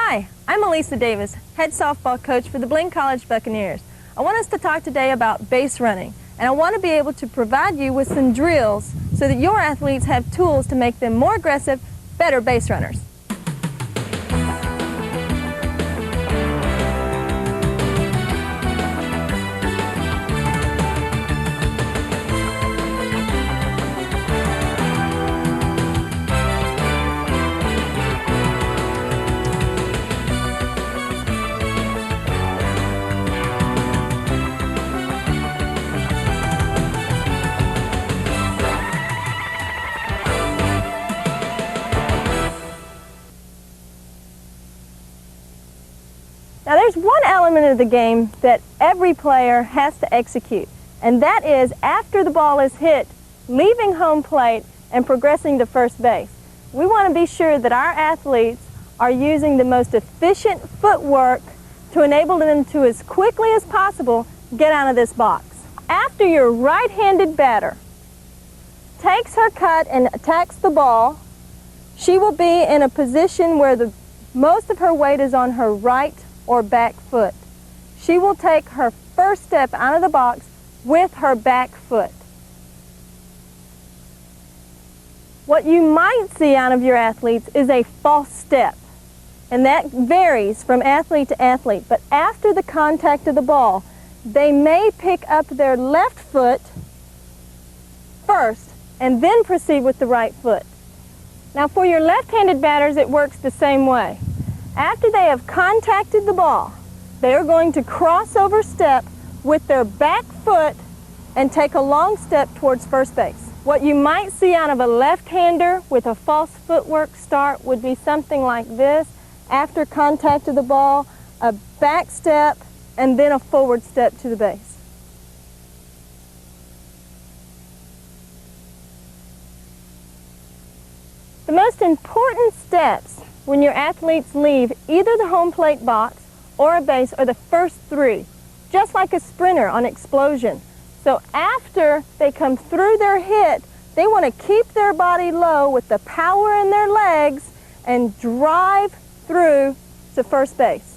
Hi, I'm Alisa Davis, head softball coach for the Blaine College Buccaneers. I want us to talk today about base running, and I want to be able to provide you with some drills so that your athletes have tools to make them more aggressive, better base runners. Now there's one element of the game that every player has to execute, and that is after the ball is hit, leaving home plate and progressing to first base. We want to be sure that our athletes are using the most efficient footwork to enable them to, as quickly as possible, get out of this box. After your right-handed batter takes her cut and attacks the ball, she will be in a position where most of her weight is on her right or back foot. She will take her first step out of the box with her back foot. What you might see out of your athletes is a false step, and that varies from athlete to athlete, but after the contact of the ball, they may pick up their left foot first and then proceed with the right foot. Now for your left-handed batters, it works the same way. After they have contacted the ball, they are going to cross over step with their back foot and take a long step towards first base. What you might see out of a left-hander with a false footwork start would be something like this. After contact of the ball, a back step and then a forward step to the base. The most important steps when your athletes leave either the home plate box or a base are the first three, just like a sprinter on explosion. So after they come through their hit, they want to keep their body low with the power in their legs and drive through to first base.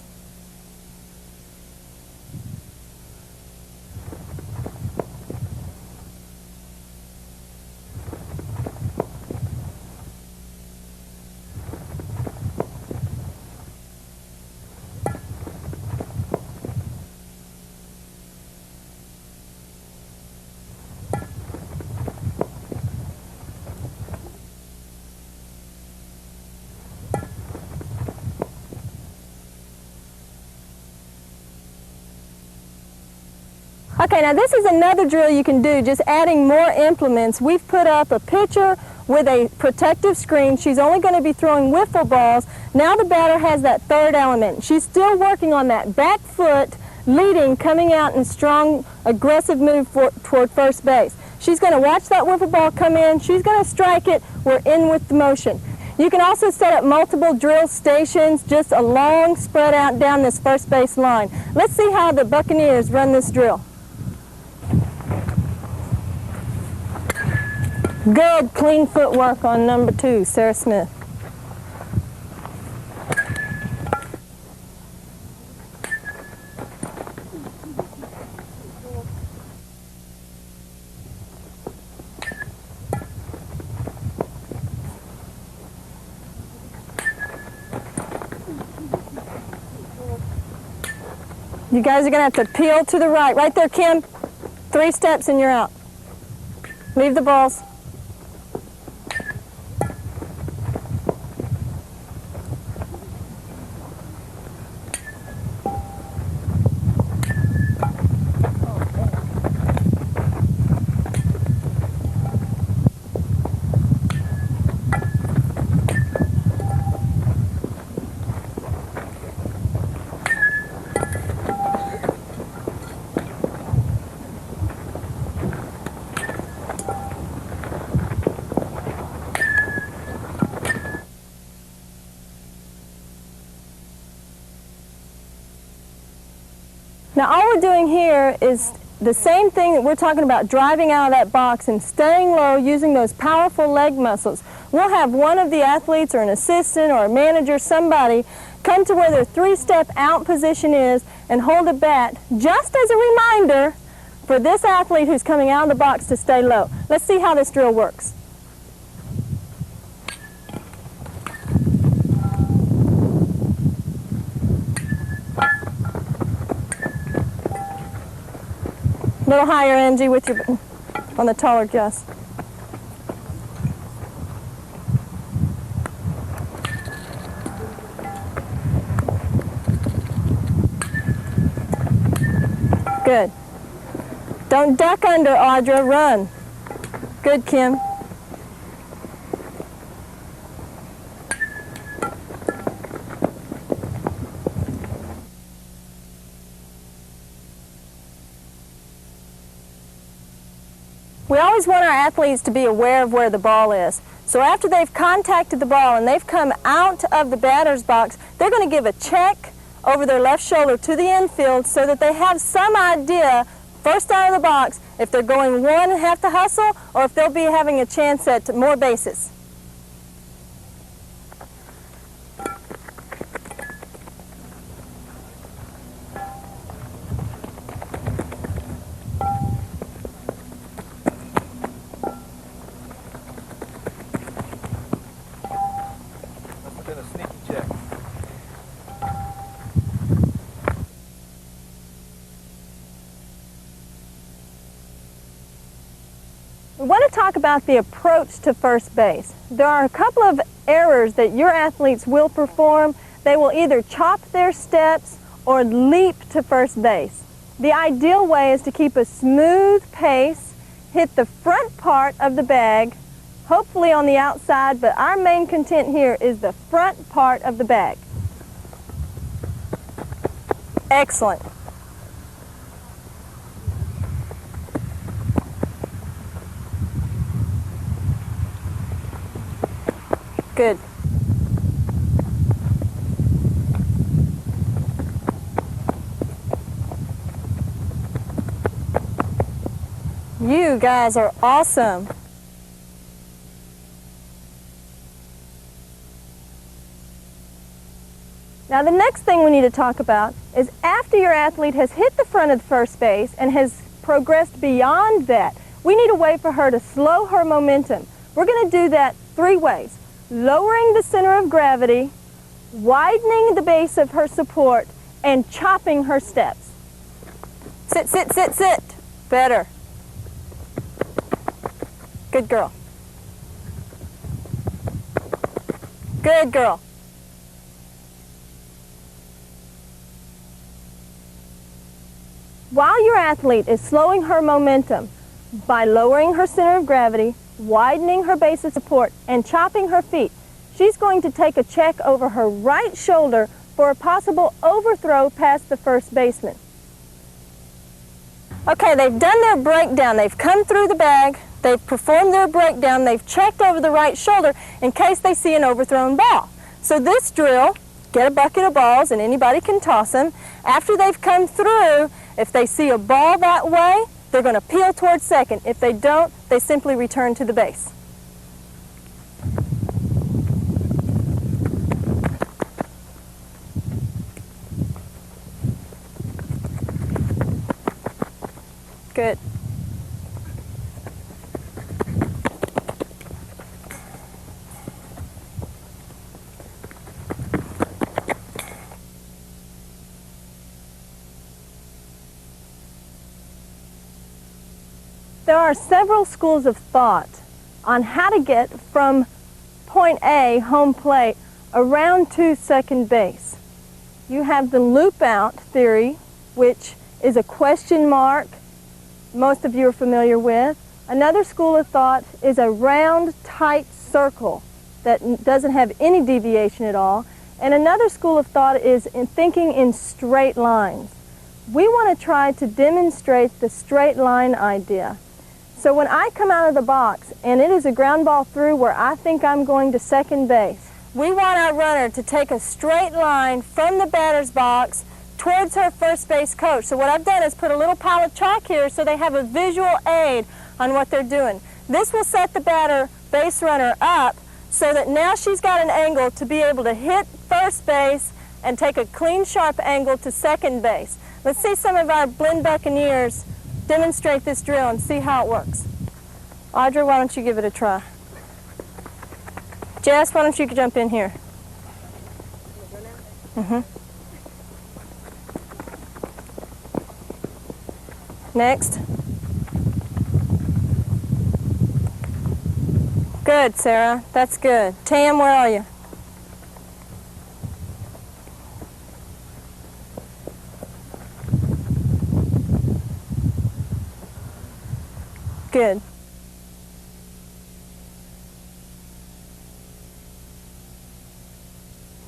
Okay, now this is another drill you can do, just adding more implements. We've put up a pitcher with a protective screen. She's only going to be throwing wiffle balls. Now the batter has that third element. She's still working on that back foot, leading, coming out in strong, aggressive move toward first base. She's going to watch that wiffle ball come in. She's going to strike it. We're in with the motion. You can also set up multiple drill stations, just a long spread out down this first base line. Let's see how the Buccaneers run this drill. Good, clean footwork on number 2, Sarah Smith. You guys are going to have to peel to the right. Right there, Kim. 3 steps and you're out. Leave the balls. Now all we're doing here is the same thing that we're talking about, driving out of that box and staying low using those powerful leg muscles. We'll have one of the athletes or an assistant or a manager, somebody, come to where their 3-step out position is and hold a bat, just as a reminder for this athlete who's coming out of the box to stay low. Let's see how this drill works. A little higher, Angie, with your on the taller Gus. Good. Don't duck under, Audra. Run. Good, Kim. We always want our athletes to be aware of where the ball is. So after they've contacted the ball and they've come out of the batter's box, they're going to give a check over their left shoulder to the infield so that they have some idea, first out of the box, if they're going one and have to hustle or if they'll be having a chance at more bases. We want to talk about the approach to first base. There are a couple of errors that your athletes will perform. They will either chop their steps or leap to first base. The ideal way is to keep a smooth pace, hit the front part of the bag, hopefully on the outside, but our main content here is the front part of the bag. Excellent. Good. You guys are awesome. Now the next thing we need to talk about is after your athlete has hit the front of the first base and has progressed beyond that, we need a way for her to slow her momentum. We're going to do that 3 ways. Lowering the center of gravity, widening the base of her support, and chopping her steps. Sit, sit, sit, sit. Better. Good girl. Good girl. While your athlete is slowing her momentum by lowering her center of gravity, widening her base of support, and chopping her feet, she's going to take a check over her right shoulder for a possible overthrow past the first baseman. Okay, they've done their breakdown. They've come through the bag, they've performed their breakdown, they've checked over the right shoulder in case they see an overthrown ball. So this drill, get a bucket of balls and anybody can toss them. After they've come through, if they see a ball that way, they're going to peel towards second. If they don't, they simply return to the base. Good. There are several schools of thought on how to get from point A, home plate, around to second base. You have the loop out theory, which is a question mark most of you are familiar with. Another school of thought is a round, tight circle that doesn't have any deviation at all. And another school of thought is in thinking in straight lines. We want to try to demonstrate the straight line idea. So when I come out of the box and it is a ground ball through where I think I'm going to second base, we want our runner to take a straight line from the batter's box towards her first base coach. So what I've done is put a little pile of chalk here so they have a visual aid on what they're doing. This will set the batter base runner up so that now she's got an angle to be able to hit first base, and take a clean, sharp angle to second base. Let's see some of our Blend Buccaneers demonstrate this drill and see how it works. Audra, why don't you give it a try? Jess, why don't you jump in here? Next. Good, Sarah. That's good. Tam, where are you? Good.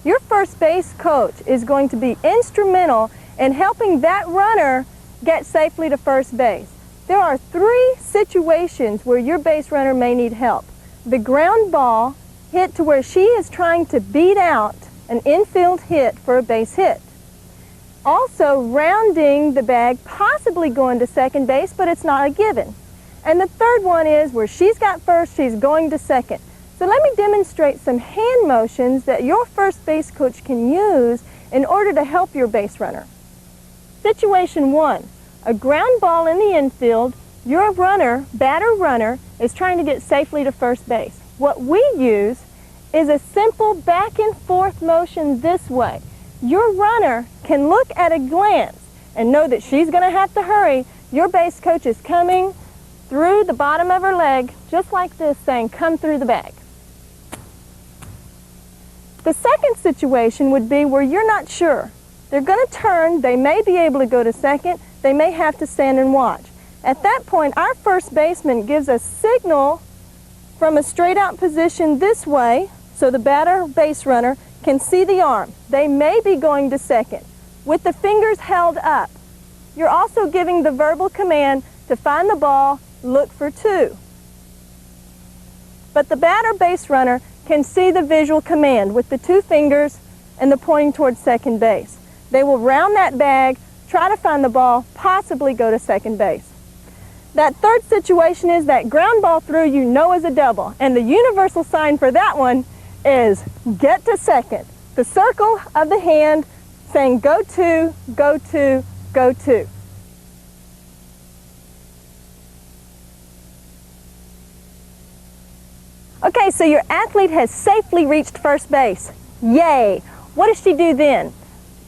Your first base coach is going to be instrumental in helping that runner get safely to first base. There are 3 situations where your base runner may need help. The ground ball hit to where she is trying to beat out an infield hit for a base hit. Also rounding the bag, possibly going to second base, but it's not a given. And the third one is where she's got first, she's going to second. So let me demonstrate some hand motions that your first base coach can use in order to help your base runner. Situation 1, a ground ball in the infield, your runner, batter runner, is trying to get safely to first base. What we use is a simple back and forth motion this way. Your runner can look at a glance and know that she's going to have to hurry. Your base coach is coming through the bottom of her leg, just like this, saying, come through the bag. The second situation would be where you're not sure. They're going to turn, they may be able to go to second, they may have to stand and watch. At that point, our first baseman gives a signal from a straight out position this way, so the batter base runner can see the arm. They may be going to second with the fingers held up. You're also giving the verbal command to find the ball, look for 2. But the batter base runner can see the visual command with the 2 fingers and the pointing towards second base. They will round that bag, try to find the ball, possibly go to second base. That third situation is that ground ball through you know is a double, and the universal sign for that one is get to second. The circle of the hand saying go to, go to, go to. Okay, so your athlete has safely reached first base. Yay! What does she do then?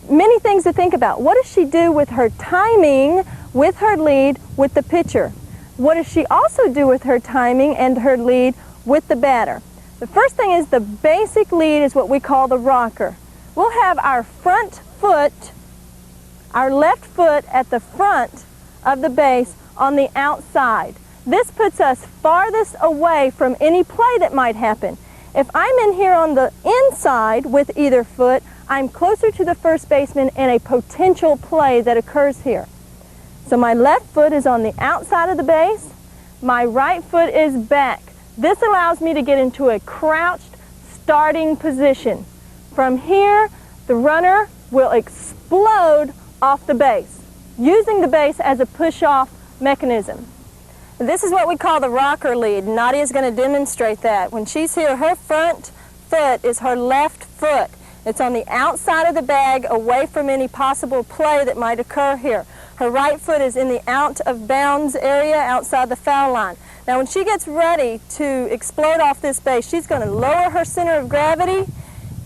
Many things to think about. What does she do with her timing, with her lead, with the pitcher? What does she also do with her timing and her lead with the batter? The first thing is the basic lead is what we call the rocker. We'll have our front foot, our left foot at the front of the base on the outside. This puts us farthest away from any play that might happen. If I'm in here on the inside with either foot, I'm closer to the first baseman and a potential play that occurs here. So my left foot is on the outside of the base, my right foot is back. This allows me to get into a crouched starting position. From here, the runner will explode off the base, using the base as a push-off mechanism. This is what we call the rocker lead. Nadia's going to demonstrate that. When she's here, her front foot is her left foot. It's on the outside of the bag, away from any possible play that might occur here. Her right foot is in the out of bounds area outside the foul line. Now when she gets ready to explode off this base, she's going to lower her center of gravity,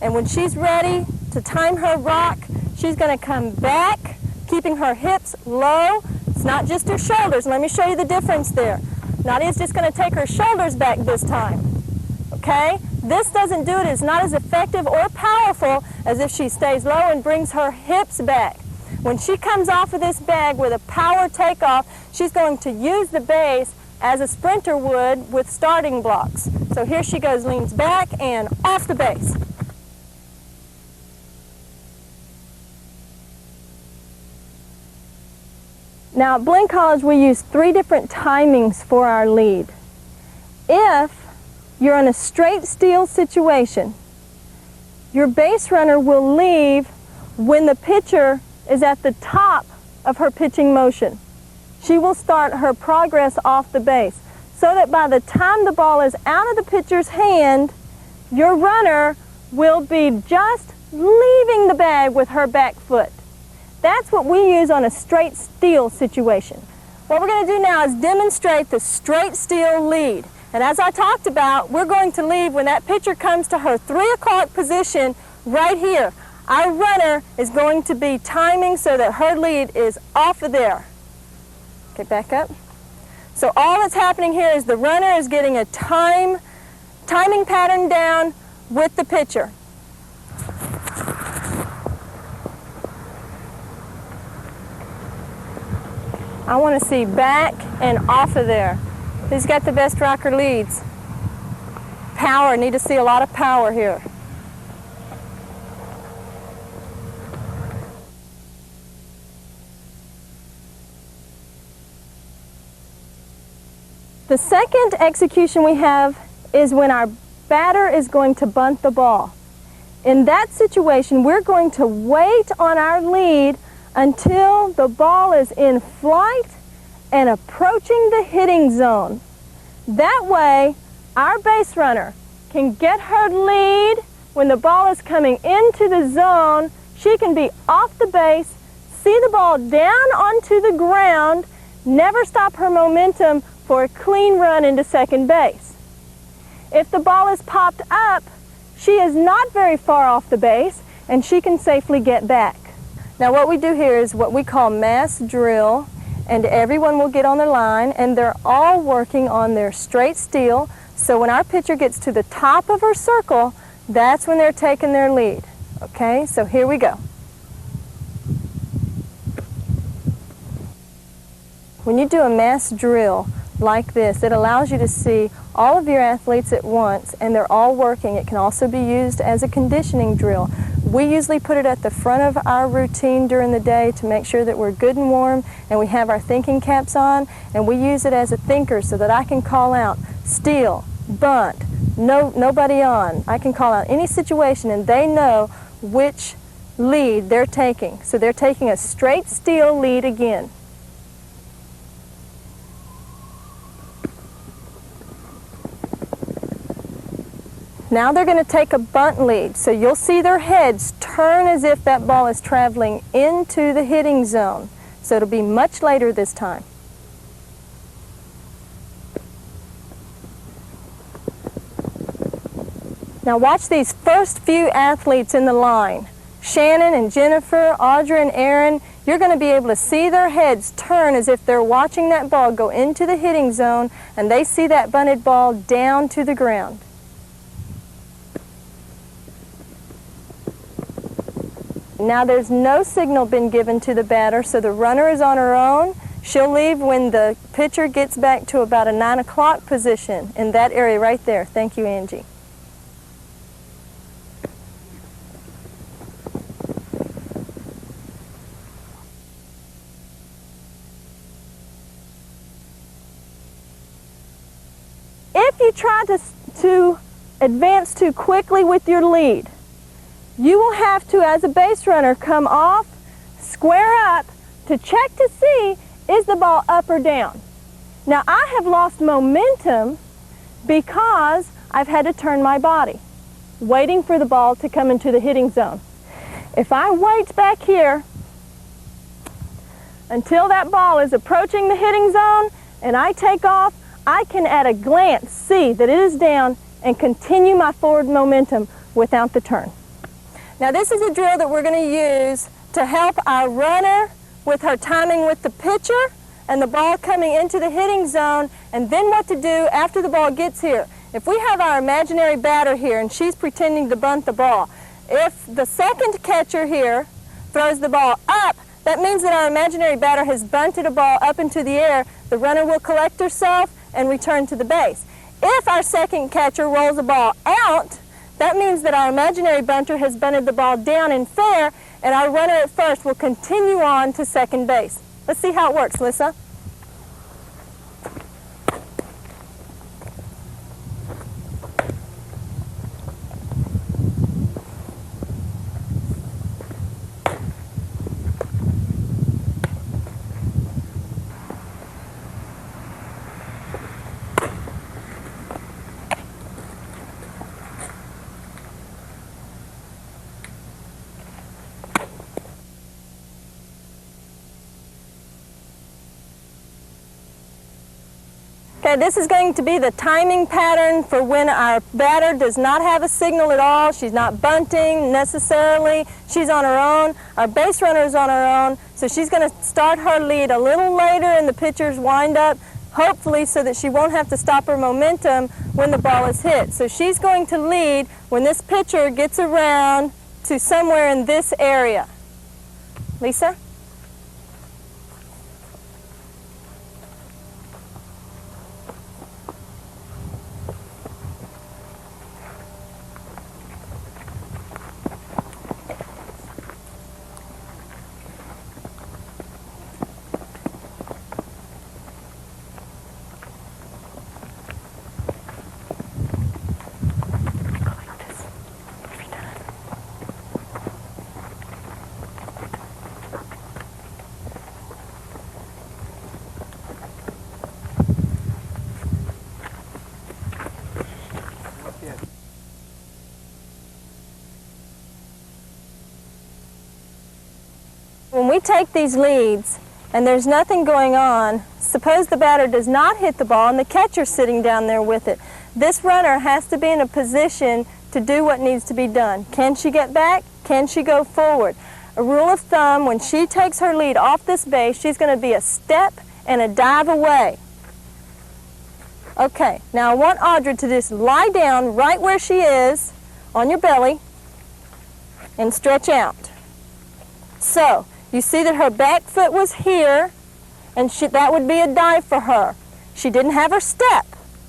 and when she's ready to time her rock, she's going to come back, keeping her hips low. It's not just her shoulders. Let me show you the difference there. Nadia's just going to take her shoulders back this time. Okay? This doesn't do it. It's not as effective or powerful as if she stays low and brings her hips back. When she comes off of this bag with a power takeoff, she's going to use the base as a sprinter would with starting blocks. So here she goes, leans back and off the base. Now at Blinn College we use 3 different timings for our lead. If you're in a straight steal situation, your base runner will leave when the pitcher is at the top of her pitching motion. She will start her progress off the base so that by the time the ball is out of the pitcher's hand, your runner will be just leaving the bag with her back foot. That's what we use on a straight steal situation. What we're going to do now is demonstrate the straight steal lead. And as I talked about, we're going to leave when that pitcher comes to her 3 o'clock position right here. Our runner is going to be timing so that her lead is off of there. Okay, back up. So all that's happening here is the runner is getting a timing pattern down with the pitcher. I want to see back and off of there. Who's got the best rocker leads? Power, need to see a lot of power here. The second execution we have is when our batter is going to bunt the ball. In that situation, we're going to wait on our lead until the ball is in flight and approaching the hitting zone. That way, our base runner can get her lead when the ball is coming into the zone. She can be off the base, see the ball down onto the ground, never stop her momentum for a clean run into second base. If the ball is popped up, she is not very far off the base and she can safely get back. Now what we do here is what we call mass drill, and everyone will get on their line and they're all working on their straight steal. So when our pitcher gets to the top of her circle, that's when they're taking their lead. Okay, so here we go. When you do a mass drill like this, it allows you to see all of your athletes at once and they're all working. It can also be used as a conditioning drill. We usually put it at the front of our routine during the day to make sure that we're good and warm and we have our thinking caps on, and we use it as a thinker so that I can call out steal, bunt, nobody on. I can call out any situation and they know which lead they're taking. So they're taking a straight steal lead again. Now they're going to take a bunt lead, so you'll see their heads turn as if that ball is traveling into the hitting zone. So it'll be much later this time. Now watch these first few athletes in the line. Shannon and Jennifer, Audra and Aaron, you're going to be able to see their heads turn as if they're watching that ball go into the hitting zone and they see that bunted ball down to the ground. Now there's no signal been given to the batter, so the runner is on her own. She'll leave when the pitcher gets back to about a 9 o'clock position in that area right there. Thank you, Angie. If you try to advance too quickly with your lead, you will have to, as a base runner, come off, square up to check to see, is the ball up or down? Now, I have lost momentum because I've had to turn my body, waiting for the ball to come into the hitting zone. If I wait back here until that ball is approaching the hitting zone and I take off, I can at a glance see that it is down and continue my forward momentum without the turn. Now this is a drill that we're going to use to help our runner with her timing with the pitcher and the ball coming into the hitting zone, and then what to do after the ball gets here. If we have our imaginary batter here and she's pretending to bunt the ball, if the second catcher here throws the ball up, that means that our imaginary batter has bunted a ball up into the air. The runner will collect herself and return to the base. If our second catcher rolls the ball out, that means that our imaginary bunter has bunted the ball down and fair, and our runner at first will continue on to second base. Let's see how it works, Lisa. Okay, this is going to be the timing pattern for when our batter does not have a signal at all. She's not bunting necessarily. She's on her own. Our base runner is on her own. So she's going to start her lead a little later in the pitcher's windup, hopefully so that she won't have to stop her momentum when the ball is hit. So she's going to lead when this pitcher gets around to somewhere in this area. Lisa? When we take these leads and there's nothing going on, suppose the batter does not hit the ball and the catcher's sitting down there with it. This runner has to be in a position to do what needs to be done. Can she get back? Can she go forward? A rule of thumb, when she takes her lead off this base, she's going to be a step and a dive away. Okay, now I want Audra to just lie down right where she is on your belly and stretch out. So, you see that her back foot was here, and that would be a dive for her. She didn't have her step.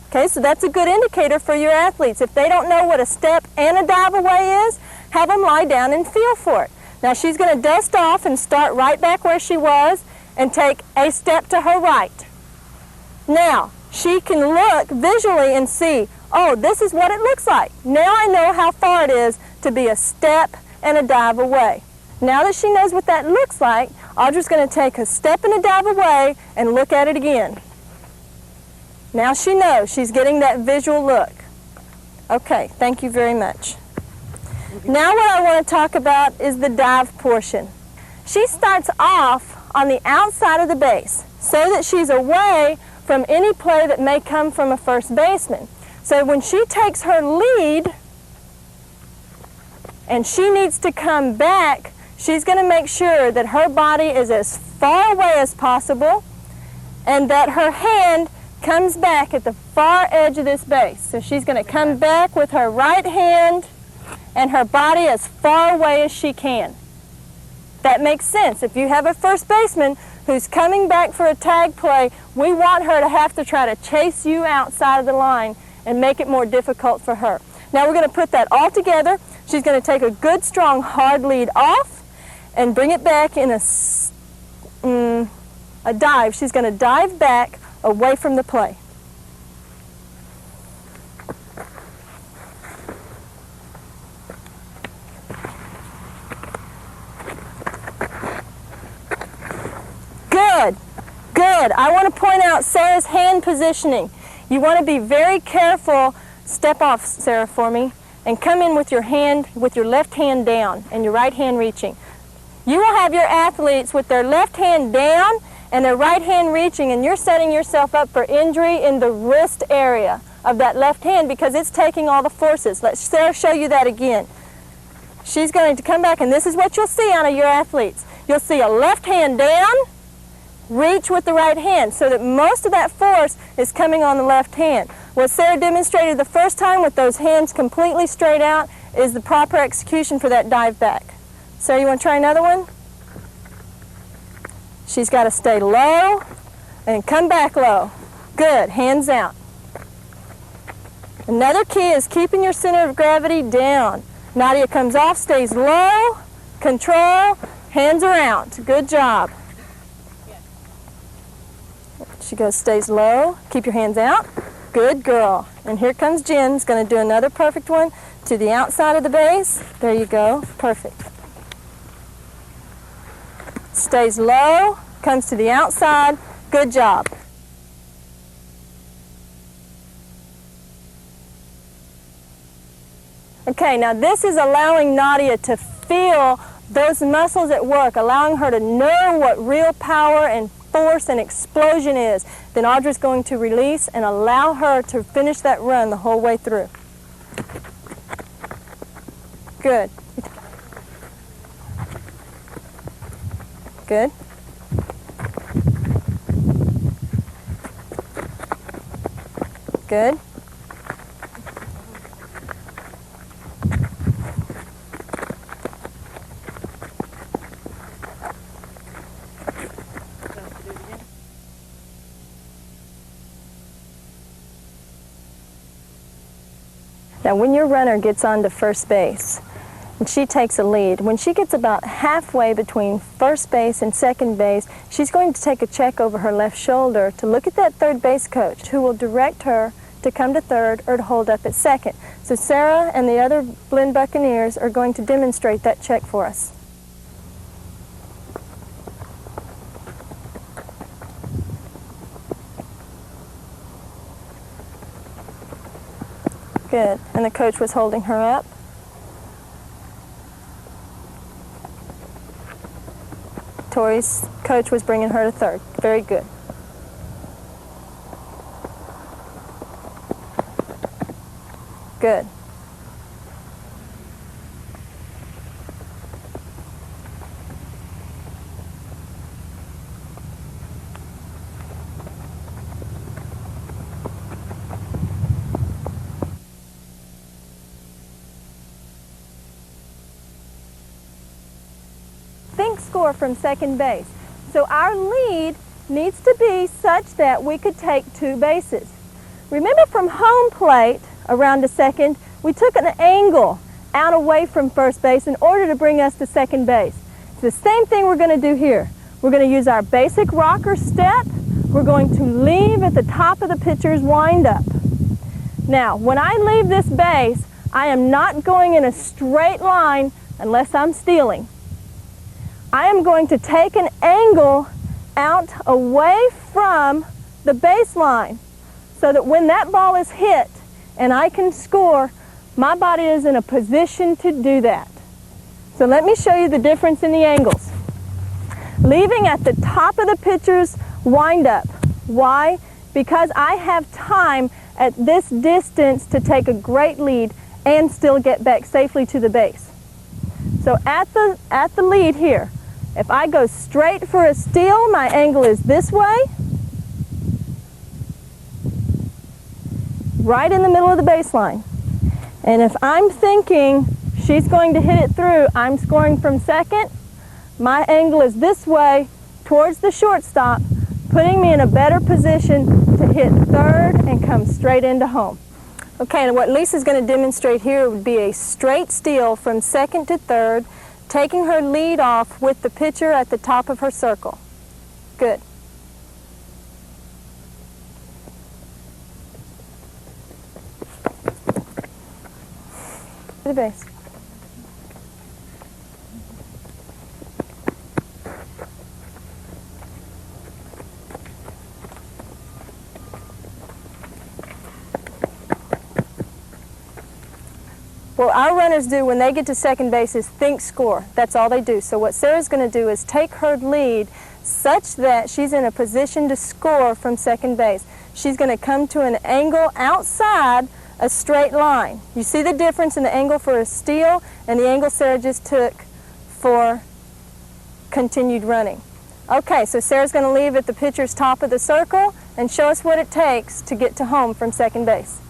Okay, so that's a good indicator for your athletes. If they don't know what a step and a dive away is, have them lie down and feel for it. Now she's going to dust off and start right back where she was and take a step to her right. Now, she can look visually and see, oh, this is what it looks like. Now I know how far it is to be a step and a dive away. Now that she knows what that looks like, Audra's going to take a step and a dive away and look at it again. Now she knows she's getting that visual look. Okay, thank you very much. Now what I want to talk about is the dive portion. She starts off on the outside of the base so that she's away from any play that may come from a first baseman. So when she takes her lead and she needs to come back, she's going to make sure that her body is as far away as possible and that her hand comes back at the far edge of this base. So she's going to come back with her right hand and her body as far away as she can. That makes sense. If you have a first baseman who's coming back for a tag play, we want her to have to try to chase you outside of the line and make it more difficult for her. Now we're going to put that all together. She's going to take a good, strong, hard lead off and bring it back in a dive. She's going to dive back away from the play. Good, good. I want to point out Sarah's hand positioning. You want to be very careful. Step off, Sarah, for me, and come in with your hand, with your left hand down and your right hand reaching. You will have your athletes with their left hand down and their right hand reaching, and you're setting yourself up for injury in the wrist area of that left hand because it's taking all the forces. Let Sarah show you that again. She's going to come back, and this is what you'll see out of your athletes. You'll see a left hand down, reach with the right hand, so that most of that force is coming on the left hand. What Sarah demonstrated the first time with those hands completely straight out is the proper execution for that dive back. Sarah, you want to try another one? She's got to stay low and come back low. Good, hands out. Another key is keeping your center of gravity down. Nadia comes off, stays low, control, hands are out. Good job. She goes, stays low, keep your hands out. Good girl. And here comes Jen's going to do another perfect one to the outside of the base. There you go, perfect. Stays low, comes to the outside. Good job. Okay, now this is allowing Nadia to feel those muscles at work, allowing her to know what real power and force and explosion is, then Audra's going to release and allow her to finish that run the whole way through. Good. Good. Good. Now when your runner gets onto first base and she takes a lead, when she gets about halfway between first base and second base, she's going to take a check over her left shoulder to look at that third base coach who will direct her to come to third or to hold up at second. So Sarah and the other Blinn Buccaneers are going to demonstrate that check for us. Good. And the coach was holding her up. Tori's coach was bringing her to third. Very good. Good. Think score from second base. So our lead needs to be such that we could take 2 bases. Remember from home plate around to second, we took an angle out away from first base in order to bring us to second base. It's the same thing we're going to do here. We're going to use our basic rocker step. We're going to leave at the top of the pitcher's windup. Now, when I leave this base, I am not going in a straight line unless I'm stealing. I am going to take an angle out away from the baseline so that when that ball is hit and I can score, my body is in a position to do that. So let me show you the difference in the angles. Leaving at the top of the pitcher's windup. Why? Because I have time at this distance to take a great lead and still get back safely to the base. So at the lead here, if I go straight for a steal, my angle is this way, right in the middle of the baseline. And if I'm thinking she's going to hit it through, I'm scoring from second, my angle is this way towards the shortstop, putting me in a better position to hit third and come straight into home. Okay, and what Lisa's going to demonstrate here would be a straight steal from second to third, taking her lead off with the pitcher at the top of her circle. Good. To the base. What our runners do when they get to second base is think score. That's all they do. So what Sarah's going to do is take her lead such that she's in a position to score from second base. She's going to come to an angle outside a straight line. You see the difference in the angle for a steal and the angle Sarah just took for continued running. Okay, so Sarah's going to leave at the pitcher's top of the circle and show us what it takes to get to home from second base.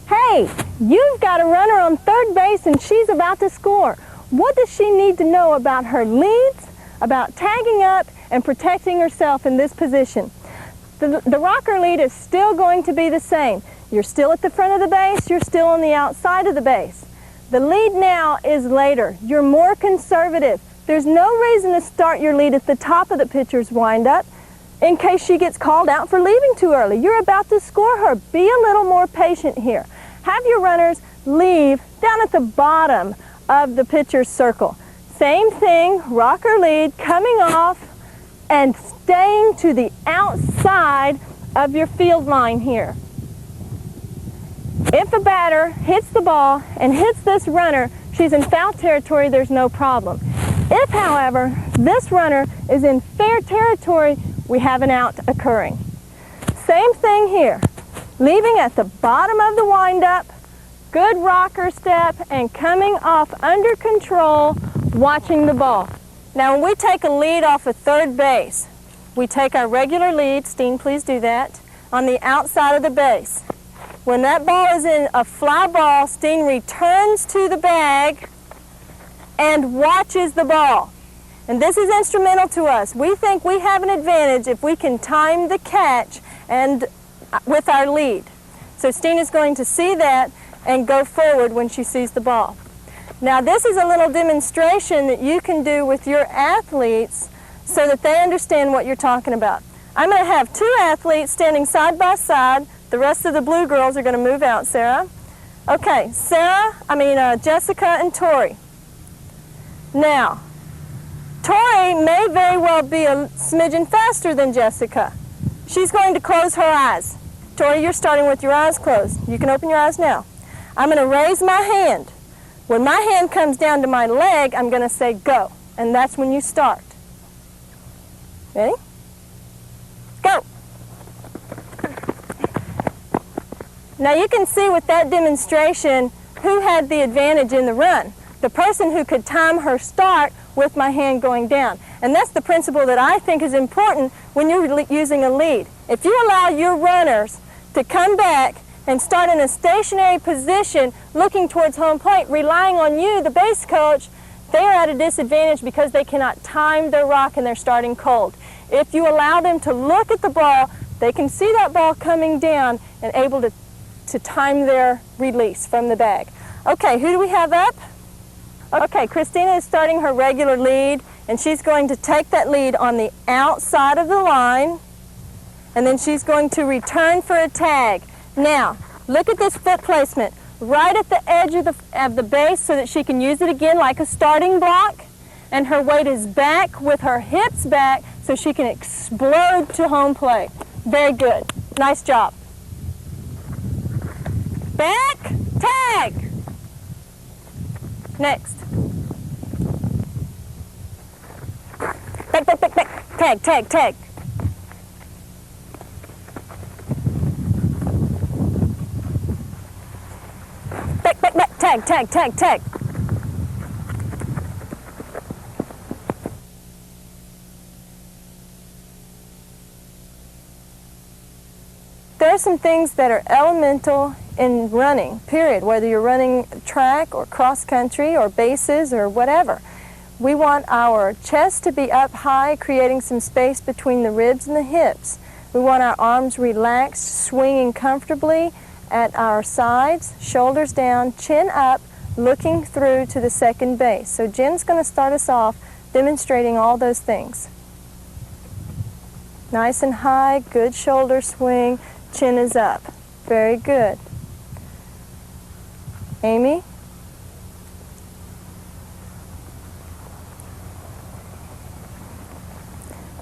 Hey, you've got a runner on third base and she's about to score. What does she need to know about her leads, about tagging up and protecting herself in this position? The rocker lead is still going to be the same. You're still at the front of the base, you're still on the outside of the base. The lead now is later. You're more conservative. There's no reason to start your lead at the top of the pitcher's windup in case she gets called out for leaving too early. You're about to score her. Be a little more patient here. Have your runners leave down at the bottom of the pitcher's circle. Same thing, rocker lead, coming off and staying to the outside of your field line here. If a batter hits the ball and hits this runner, she's in foul territory, there's no problem. If, however, this runner is in fair territory, we have an out occurring. Same thing here. Leaving at the bottom of the windup, good rocker step, and coming off under control, watching the ball. Now when we take a lead off of third base, we take our regular lead, Steen, please do that, on the outside of the base. When that ball is in a fly ball, Steen returns to the bag and watches the ball. And this is instrumental to us. We think we have an advantage if we can time the catch and with our lead. So Steen is going to see that and go forward when she sees the ball. Now this is a little demonstration that you can do with your athletes so that they understand what you're talking about. I'm going to have two athletes standing side by side. The rest of the blue girls are going to move out, Sarah. Okay, Jessica and Tori. Now, Tori may very well be a smidgen faster than Jessica. She's going to close her eyes. Tori, you're starting with your eyes closed. You can open your eyes now. I'm going to raise my hand. When my hand comes down to my leg, I'm going to say go, and that's when you start. Ready? Go. Now you can see with that demonstration who had the advantage in the run. The person who could time her start with my hand going down. And that's the principle that I think is important when you're using a lead. If you allow your runners to come back and start in a stationary position looking towards home plate, relying on you, the base coach, they are at a disadvantage because they cannot time their rock and they're starting cold. If you allow them to look at the ball, they can see that ball coming down and able to time their release from the bag. Okay, who do we have up? Okay, Christina is starting her regular lead, and she's going to take that lead on the outside of the line, and then she's going to return for a tag. Now, look at this foot placement, right at the edge of the base so that she can use it again like a starting block, and her weight is back with her hips back so she can explode to home plate. Very good. Nice job. Back, tag. Next. Back, back, back, back. Tag, tag, tag. Back, back, back. Tag, tag, tag, tag. There are some things that are elemental in running, period, whether you're running track or cross country or bases or whatever. We want our chest to be up high, creating some space between the ribs and the hips. We want our arms relaxed, swinging comfortably at our sides, shoulders down, chin up, looking through to the second base. So Jen's going to start us off demonstrating all those things. Nice and high, good shoulder swing, chin is up. Very good. Amy?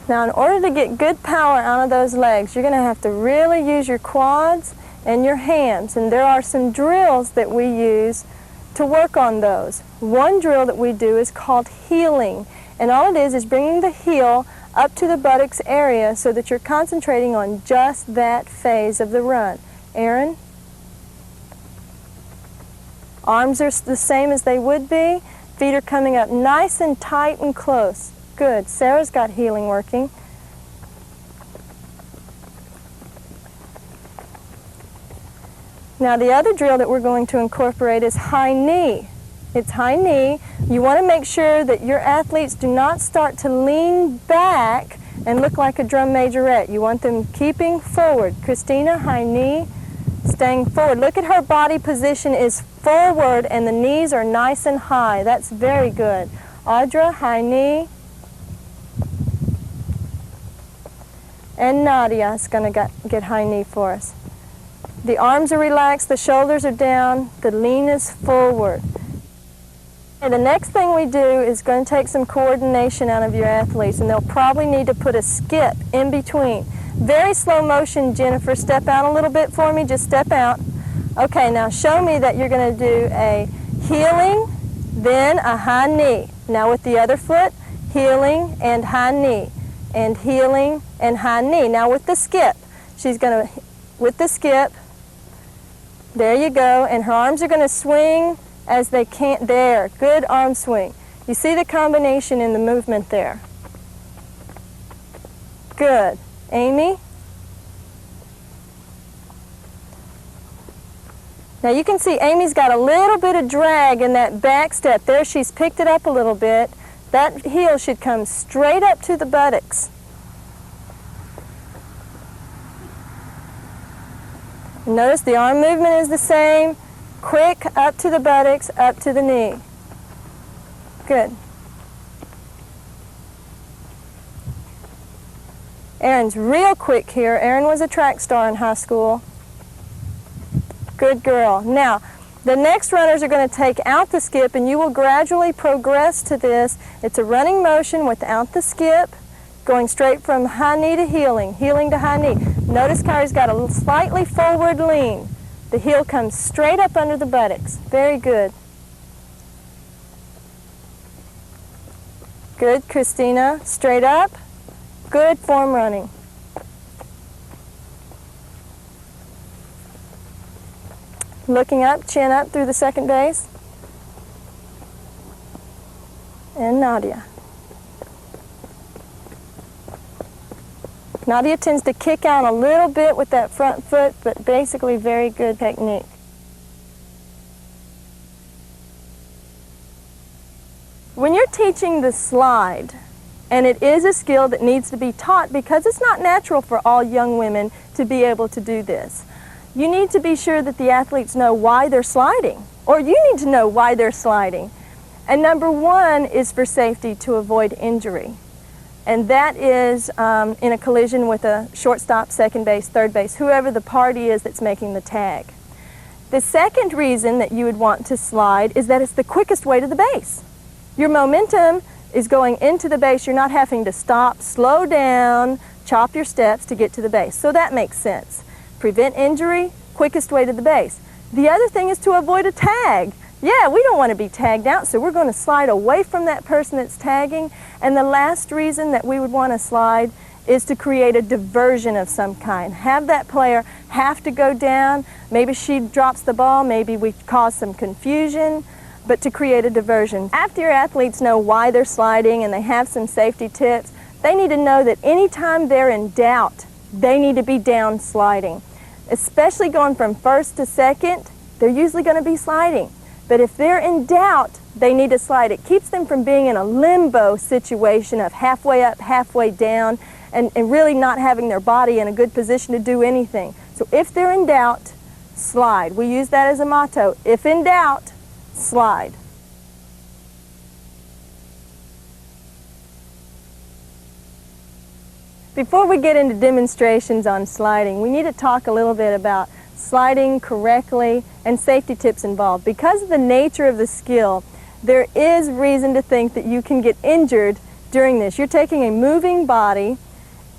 Now, in order to get good power out of those legs, you're going to have to really use your quads and your hands. And there are some drills that we use to work on those. One drill that we do is called heeling. And all it is bringing the heel up to the buttocks area so that you're concentrating on just that phase of the run. Aaron? Arms are the same as they would be. Feet are coming up nice and tight and close. Good. Sarah's got heeling working. Now the other drill that we're going to incorporate is high knee. It's high knee. You want to make sure that your athletes do not start to lean back and look like a drum majorette. You want them keeping forward. Christina, high knee. Staying forward. Look at her body position is forward and the knees are nice and high. That's very good. Audra, high knee. And Nadia is going to get high knee for us. The arms are relaxed, the shoulders are down, the lean is forward. And the next thing we do is going to take some coordination out of your athletes, and they'll probably need to put a skip in between. Very slow motion, Jennifer. Step out a little bit for me. Just step out. Okay, now show me that you're going to do a heeling, then a high knee. Now with the other foot, heeling and high knee, and heeling and high knee. Now with the skip, she's going to, with the skip, there you go, and her arms are going to swing as they can't. There, good arm swing. You see the combination in the movement there. Good. Amy? Now you can see Amy's got a little bit of drag in that back step. There, she's picked it up a little bit. That heel should come straight up to the buttocks. Notice the arm movement is the same. Quick, up to the buttocks, up to the knee. Good. Erin's real quick here. Erin was a track star in high school. Good girl. Now, the next runners are going to take out the skip, and you will gradually progress to this. It's a running motion without the skip, going straight from high knee to heeling, heeling to high knee. Notice Kyrie's got a slightly forward lean. The heel comes straight up under the buttocks. Very good. Good, Christina. Straight up. Good form running. Looking up, chin up through the second base. And Nadia. Nadia tends to kick out a little bit with that front foot, but basically very good technique. When you're teaching the slide, and it is a skill that needs to be taught because it's not natural for all young women to be able to do this, you need to be sure that the athletes know why they're sliding, or you need to know why they're sliding. And number one is for safety, to avoid injury. And that is in a collision with a shortstop, second base, third base, whoever the party is that's making the tag. The second reason that you would want to slide is that it's the quickest way to the base. Your momentum is going into the base. You're not having to stop, slow down, chop your steps to get to the base. So that makes sense. Prevent injury, quickest way to the base. The other thing is to avoid a tag. Yeah, we don't want to be tagged out, so we're going to slide away from that person that's tagging. And the last reason that we would want to slide is to create a diversion of some kind. Have that player have to go down. Maybe she drops the ball, maybe we cause some confusion, but to create a diversion. After your athletes know why they're sliding and they have some safety tips, they need to know that anytime they're in doubt, they need to be down sliding. Especially going from first to second, they're usually going to be sliding. But if they're in doubt, they need to slide. It keeps them from being in a limbo situation of halfway up, halfway down, and really not having their body in a good position to do anything. So if they're in doubt, slide. We use that as a motto. If in doubt, slide. Before we get into demonstrations on sliding, we need to talk a little bit about sliding correctly and safety tips involved. Because of the nature of the skill, there is reason to think that you can get injured during this. You're taking a moving body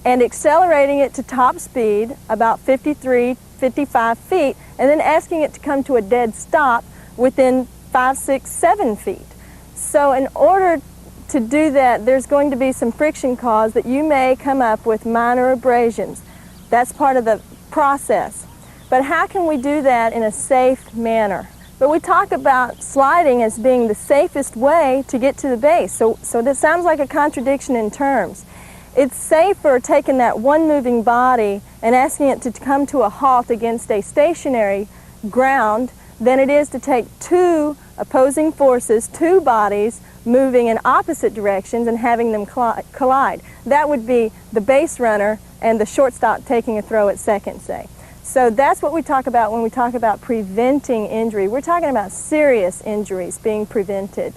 and accelerating it to top speed, about 53, 55 feet, and then asking it to come to a dead stop within 5, 6, 7 feet. So in order to do that, there's going to be some friction caused that you may come up with minor abrasions. That's part of the process. But how can we do that in a safe manner? But we talk about sliding as being the safest way to get to the base. So this sounds like a contradiction in terms. It's safer taking that one moving body and asking it to come to a halt against a stationary ground than it is to take two opposing forces, two bodies, moving in opposite directions and having them collide. That would be the base runner and the shortstop taking a throw at second, say. So that's what we talk about when we talk about preventing injury. We're talking about serious injuries being prevented.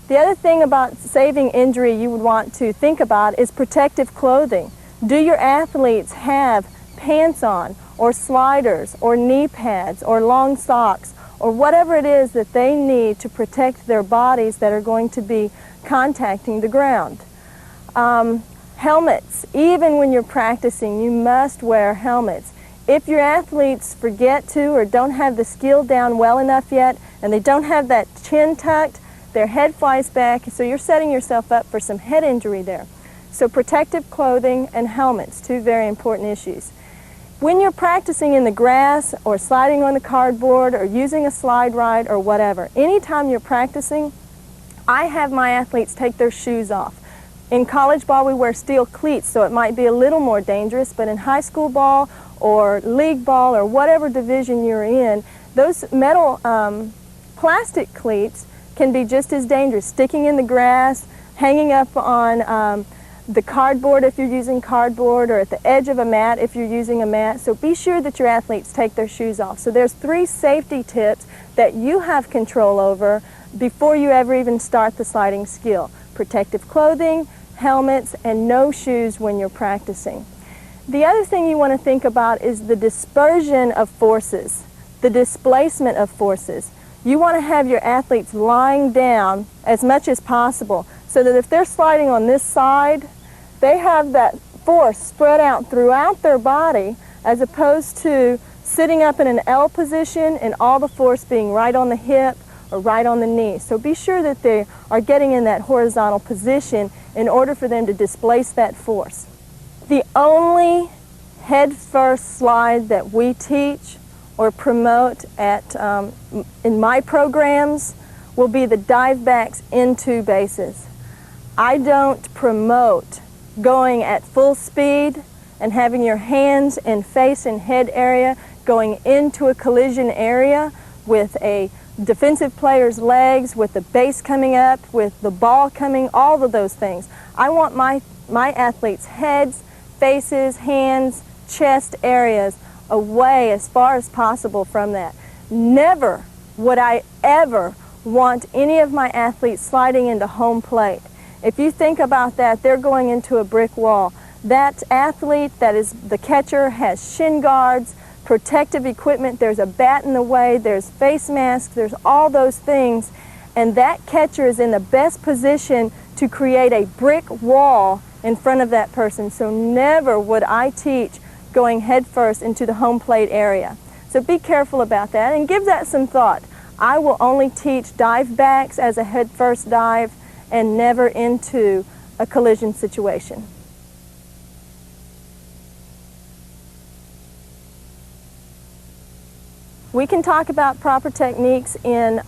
The other thing about saving injury you would want to think about is protective clothing. Do your athletes have pants on, or sliders, or knee pads, or long socks, or whatever it is that they need to protect their bodies that are going to be contacting the ground? Helmets. Even when you're practicing, you must wear helmets. If your athletes forget to or don't have the skill down well enough yet, and they don't have that chin tucked, their head flies back, so you're setting yourself up for some head injury there. So protective clothing and helmets, two very important issues. When you're practicing in the grass or sliding on the cardboard or using a slide ride or whatever, anytime you're practicing, I have my athletes take their shoes off. In college ball, we wear steel cleats, so it might be a little more dangerous, but in high school ball or league ball or whatever division you're in, those metal plastic cleats can be just as dangerous, sticking in the grass, hanging up on the cardboard if you're using cardboard, or at the edge of a mat if you're using a mat. So be sure that your athletes take their shoes off. So there's 3 safety tips that you have control over before you ever even start the sliding skill. Protective clothing, helmets, and no shoes when you're practicing. The other thing you want to think about is the dispersion of forces, the displacement of forces. You want to have your athletes lying down as much as possible so that if they're sliding on this side, they have that force spread out throughout their body as opposed to sitting up in an L position and all the force being right on the hip or right on the knee. So be sure that they are getting in that horizontal position in order for them to displace that force. The only head-first slide that we teach or promote in my programs will be the dive backs into bases. I don't promote going at full speed and having your hands and face and head area going into a collision area with a defensive player's legs, with the base coming up, with the ball coming, all of those things. I want my athletes' heads, faces, hands, chest areas away as far as possible from that. Never would I ever want any of my athletes sliding into home plate. If you think about that, they're going into a brick wall. That athlete, that is the catcher, has shin guards, protective equipment, there's a bat in the way, there's face masks, there's all those things, and that catcher is in the best position to create a brick wall in front of that person. So never would I teach going headfirst into the home plate area. So be careful about that and give that some thought. I will only teach dive backs as a headfirst dive and never into a collision situation. We can talk about proper techniques in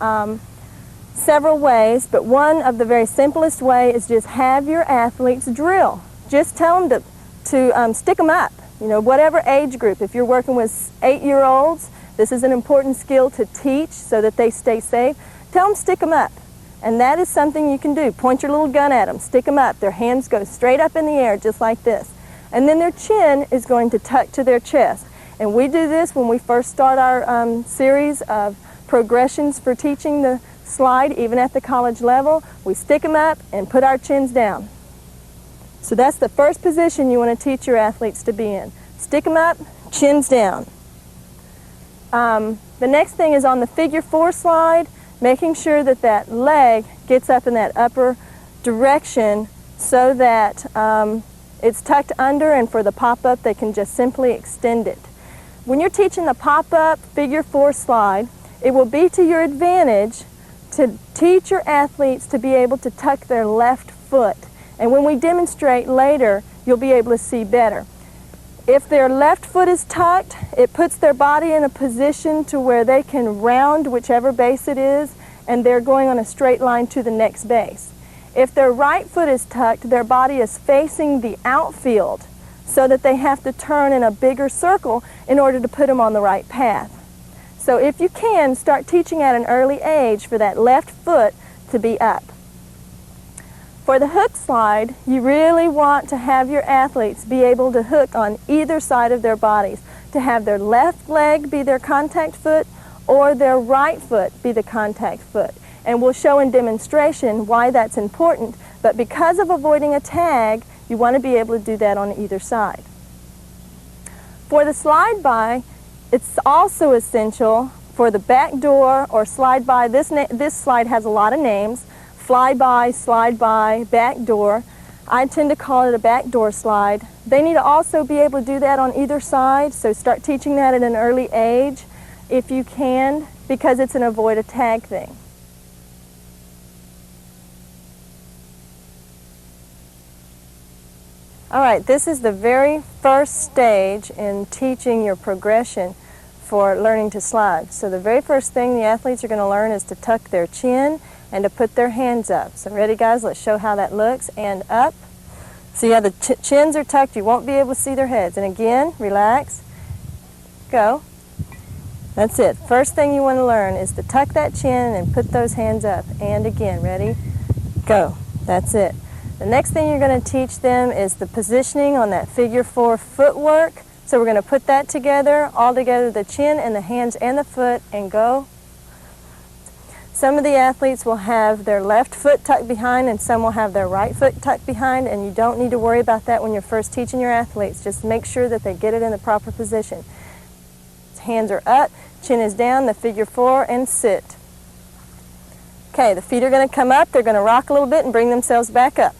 several ways, but one of the very simplest way is just have your athletes drill. Just tell them to stick them up, you know, whatever age group. If you're working with 8-year-olds, this is an important skill to teach so that they stay safe. Tell them stick them up, and that is something you can do. Point your little gun at them, stick them up. Their hands go straight up in the air just like this, and then their chin is going to tuck to their chest. And we do this when we first start our series of progressions for teaching the slide, even at the college level. We stick them up and put our chins down. So that's the first position you want to teach your athletes to be in. Stick them up, chins down. The next thing is on the figure 4 slide, making sure that that leg gets up in that upper direction so that it's tucked under, and for the pop-up they can just simply extend it. When you're teaching the pop-up figure 4 slide, it will be to your advantage to teach your athletes to be able to tuck their left foot. And when we demonstrate later, you'll be able to see better. If their left foot is tucked, it puts their body in a position to where they can round whichever base it is, and they're going on a straight line to the next base. If their right foot is tucked, their body is facing the outfield, so that they have to turn in a bigger circle in order to put them on the right path. So if you can, start teaching at an early age for that left foot to be up. For the hook slide, you really want to have your athletes be able to hook on either side of their bodies. to have their left leg be their contact foot or their right foot be the contact foot. And we'll show in demonstration why that's important, but because of avoiding a tag, you want to be able to do that on either side. For the slide by, it's also essential for the back door or slide by. This slide has a lot of names: fly by, slide by, back door. I tend to call it a back door slide. They need to also be able to do that on either side, so start teaching that at an early age if you can, because it's an avoid a tag thing. All right, this is the very first stage in teaching your progression for learning to slide. So the very first thing the athletes are going to learn is to tuck their chin and to put their hands up. So ready, guys? Let's show how that looks. And up. So yeah, the chins are tucked. You won't be able to see their heads. And again, relax. Go. That's it. First thing you want to learn is to tuck that chin and put those hands up. And again, ready? Go. That's it. The next thing you're going to teach them is the positioning on that figure 4 footwork. So we're going to put that together, all together, the chin and the hands and the foot, and go. Some of the athletes will have their left foot tucked behind and some will have their right foot tucked behind, and you don't need to worry about that when you're first teaching your athletes. Just make sure that they get it in the proper position. Hands are up, chin is down, the figure 4, and sit. Okay, the feet are going to come up, they're going to rock a little bit and bring themselves back up.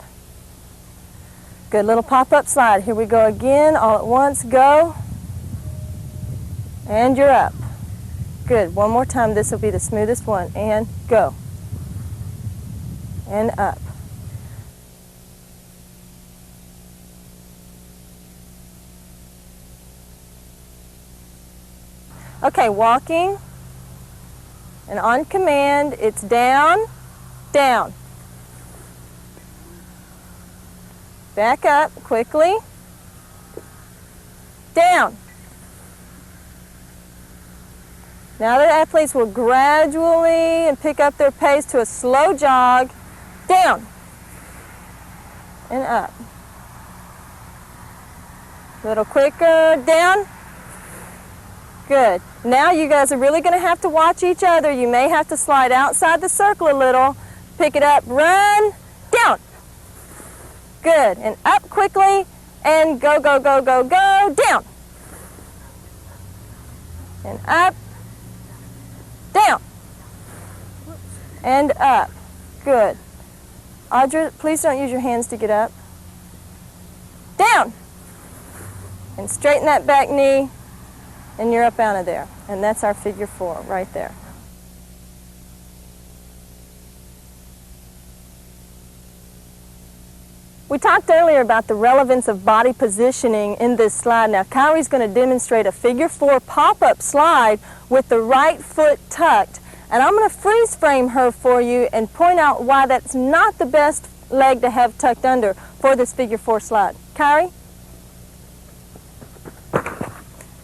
Good little pop-up slide. Here we go again, all at once, go. And you're up. Good, one more time, this will be the smoothest one. And go. And up. Okay, walking. And on command, it's down, down. Back up quickly. Down. Now the athletes will gradually and pick up their pace to a slow jog. Down. And up. A little quicker. Down. Good. Now you guys are really going to have to watch each other. You may have to slide outside the circle a little. Pick it up. Run. Down. Good. And up quickly. And go, go, go, go, go. Down. And up. Down. And up. Good. Audra, please don't use your hands to get up. Down. And straighten that back knee. And you're up out of there. And that's our figure 4 right there. We talked earlier about the relevance of body positioning in this slide. Now Kyrie's going to demonstrate a figure 4 pop-up slide with the right foot tucked. And I'm going to freeze frame her for you and point out why that's not the best leg to have tucked under for this figure 4 slide. Kyrie?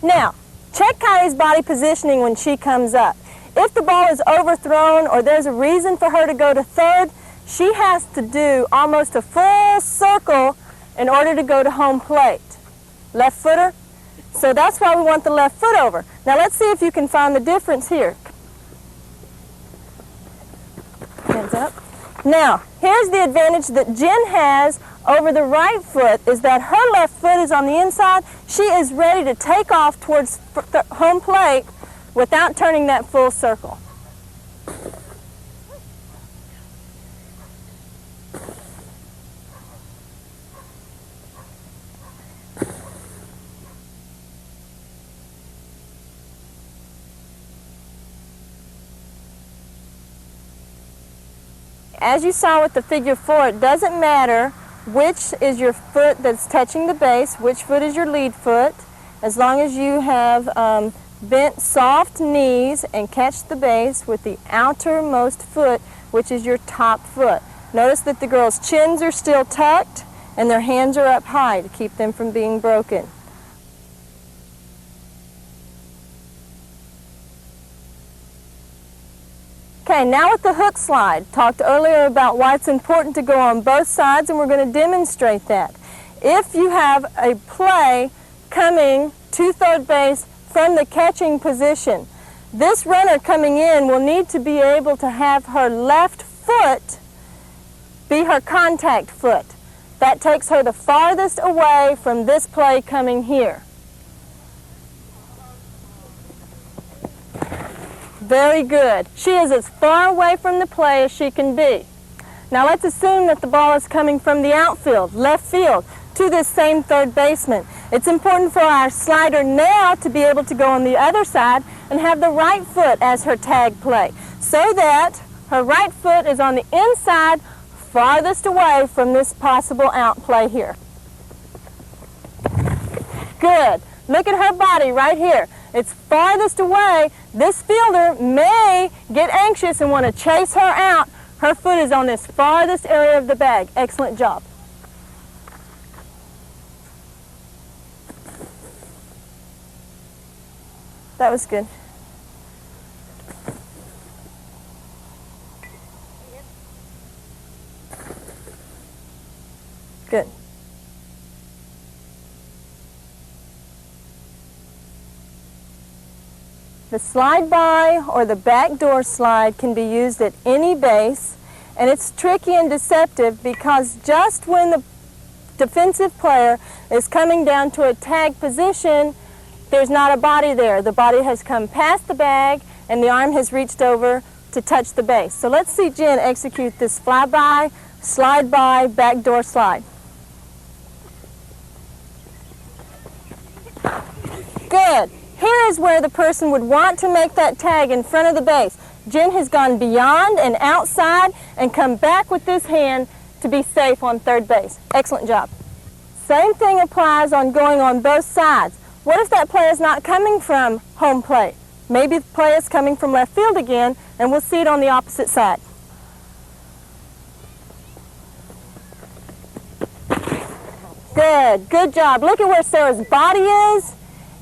Now, check Kyrie's body positioning when she comes up. If the ball is overthrown or there's a reason for her to go to third, she has to do almost a full circle in order to go to home plate. Left footer. So that's why we want the left foot over. Now let's see if you can find the difference here. Hands up. Now, here's the advantage that Jen has over the right foot is that her left foot is on the inside. She is ready to take off towards home plate without turning that full circle. As you saw with the figure 4, it doesn't matter which is your foot that's touching the base, which foot is your lead foot, as long as you have bent soft knees and catch the base with the outermost foot, which is your top foot. Notice that the girls' chins are still tucked and their hands are up high to keep them from being broken. Okay, now with the hook slide. Talked earlier about why it's important to go on both sides, and we're going to demonstrate that. If you have a play coming to third base from the catching position. This runner coming in will need to be able to have her left foot be her contact foot. That takes her the farthest away from this play coming here. Very good. She is as far away from the play as she can be. Now let's assume that the ball is coming from the outfield, left field, to this same third baseman. It's important for our slider now to be able to go on the other side and have the right foot as her tag play, so that her right foot is on the inside, farthest away from this possible out play here. Good. Look at her body right here. It's farthest away. This fielder may get anxious and want to chase her out. Her foot is on this farthest area of the bag. Excellent job. That was good. Good. The slide by or the backdoor slide can be used at any base, and it's tricky and deceptive because just when the defensive player is coming down to a tag position, there's not a body there. The body has come past the bag and the arm has reached over to touch the base. So let's see Jen execute this flyby, slide by, backdoor slide. Good. Here is where the person would want to make that tag in front of the base. Jen has gone beyond and outside and come back with this hand to be safe on third base. Excellent job. Same thing applies on going on both sides. What if that play is not coming from home plate? Maybe the play is coming from left field again, and we'll see it on the opposite side. Good. Good job. Look at where Sarah's body is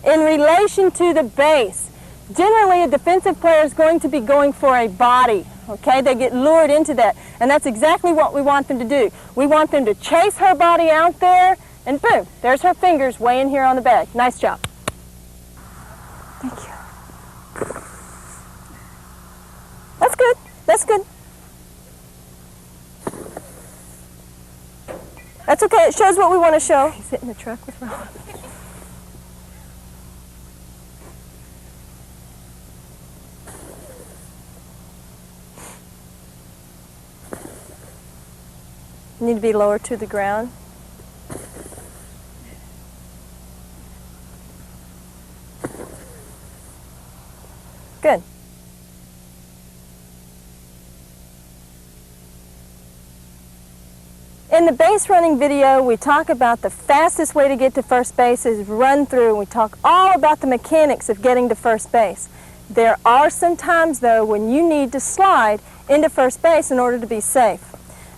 in relation to the base. Generally, a defensive player is going to be going for a body, okay? They get lured into that, and that's exactly what we want them to do. We want them to chase her body out there, and boom, there's her fingers way in here on the bag. Nice job. Thank you. That's good. That's good. That's okay. It shows what we want to show. He's in the truck with Ron. Need to be lower to the ground. Good. In the base running video, we talk about the fastest way to get to first base is run through. We talk all about the mechanics of getting to first base. There are some times, though, when you need to slide into first base in order to be safe.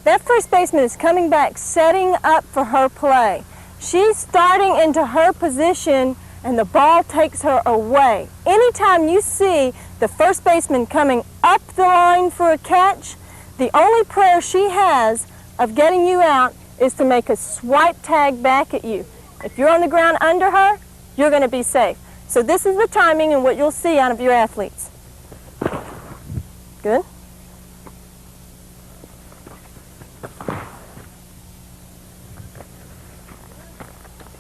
That first baseman is coming back, setting up for her play. She's starting into her position, and the ball takes her away. Anytime you see the first baseman coming up the line for a catch, the only prayer she has of getting you out is to make a swipe tag back at you. If you're on the ground under her, you're going to be safe. So this is the timing and what you'll see out of your athletes. Good.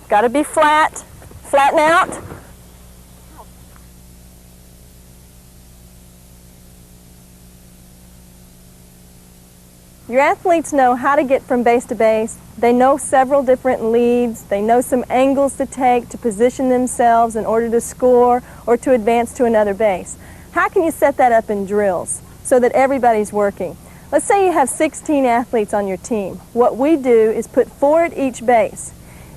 Got to be flat. Flatten out. Your athletes know how to get from base to base. They know several different leads. They know some angles to take to position themselves in order to score or to advance to another base. How can you set that up in drills so that everybody's working? Let's say you have 16 athletes on your team. What we do is put 4 at each base.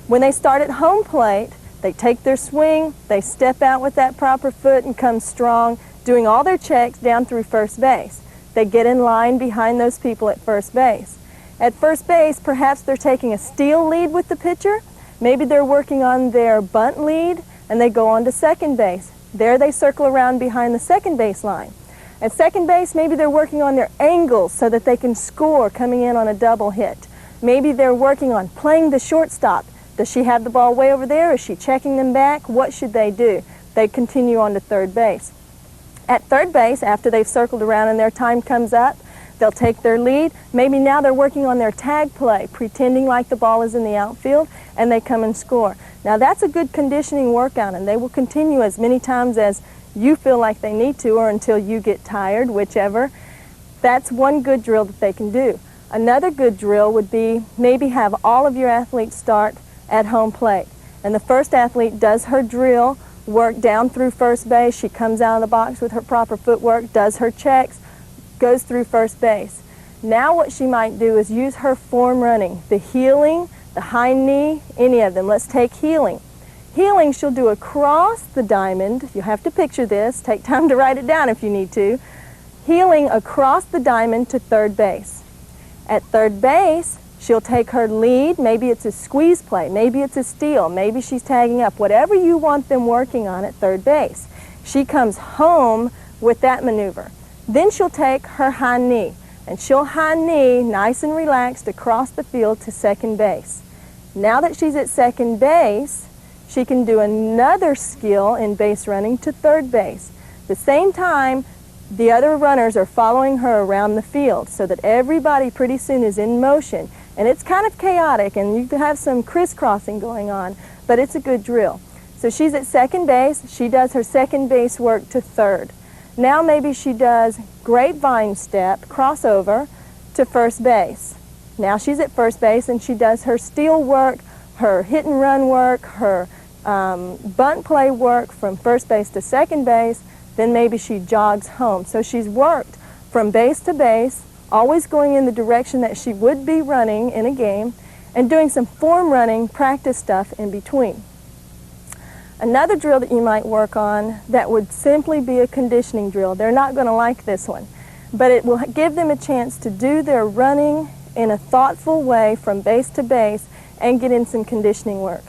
When they start at home plate, they take their swing, they step out with that proper foot and come strong, doing all their checks down through first base. They get in line behind those people at first base. At first base, perhaps they're taking a steal lead with the pitcher. Maybe they're working on their bunt lead, and they go on to second base. There they circle around behind the second base line. At second base, maybe they're working on their angles so that they can score coming in on a double hit. Maybe they're working on playing the shortstop, Does she have the ball way over there? Is she checking them back? What should they do? They continue on to third base. At third base, after they've circled around and their time comes up, they'll take their lead. Maybe now they're working on their tag play, pretending like the ball is in the outfield, and they come and score. Now that's a good conditioning workout, and they will continue as many times as you feel like they need to, or until you get tired, whichever. That's one good drill that they can do. Another good drill would be maybe have all of your athletes start at home plate. And the first athlete does her drill, work down through first base. She comes out of the box with her proper footwork, does her checks, goes through first base. Now what she might do is use her form running, the heeling, the high knee, any of them. Let's take heeling. Heeling she'll do across the diamond. You have to picture this. Take time to write it down if you need to. Heeling across the diamond to third base. At third base, she'll take her lead. Maybe it's a squeeze play. Maybe it's a steal. Maybe she's tagging up. Whatever you want them working on at third base. She comes home with that maneuver. Then she'll take her high knee, and she'll high knee nice and relaxed across the field to second base. Now that she's at second base, she can do another skill in base running to third base. At the same time, the other runners are following her around the field so that everybody pretty soon is in motion. And it's kind of chaotic, and you have some crisscrossing going on, but it's a good drill. So she's at second base. She does her second base work to third. Now maybe she does grapevine step, crossover, to first base. Now she's at first base and she does her steal work, her hit and run work, her bunt play work from first base to second base. Then maybe she jogs home. So she's worked from base to base, always going in the direction that she would be running in a game, and doing some form running practice stuff in between. Another drill that you might work on that would simply be a conditioning drill. They're not going to like this one, but it will give them a chance to do their running in a thoughtful way from base to base and get in some conditioning work.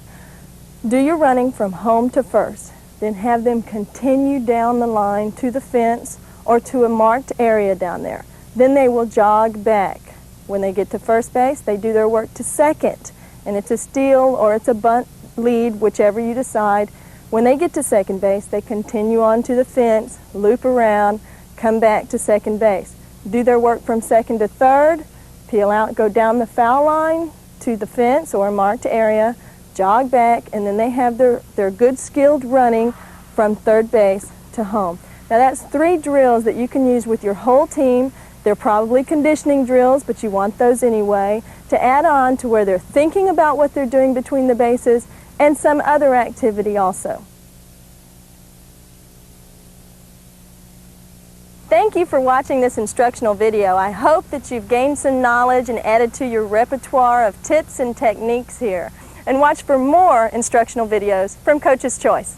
Do your running from home to first, then have them continue down the line to the fence or to a marked area down there. Then they will jog back. When they get to first base, they do their work to second, and it's a steal or it's a bunt lead, whichever you decide. When they get to second base, they continue on to the fence, loop around, come back to second base. Do their work from second to third, peel out, go down the foul line to the fence or marked area, jog back, and then they have their good skilled running from third base to home. Now that's 3 drills that you can use with your whole team. They're probably conditioning drills, but you want those anyway, to add on to where they're thinking about what they're doing between the bases and some other activity also. Thank you for watching this instructional video. I hope that you've gained some knowledge and added to your repertoire of tips and techniques here. And watch for more instructional videos from Coach's Choice.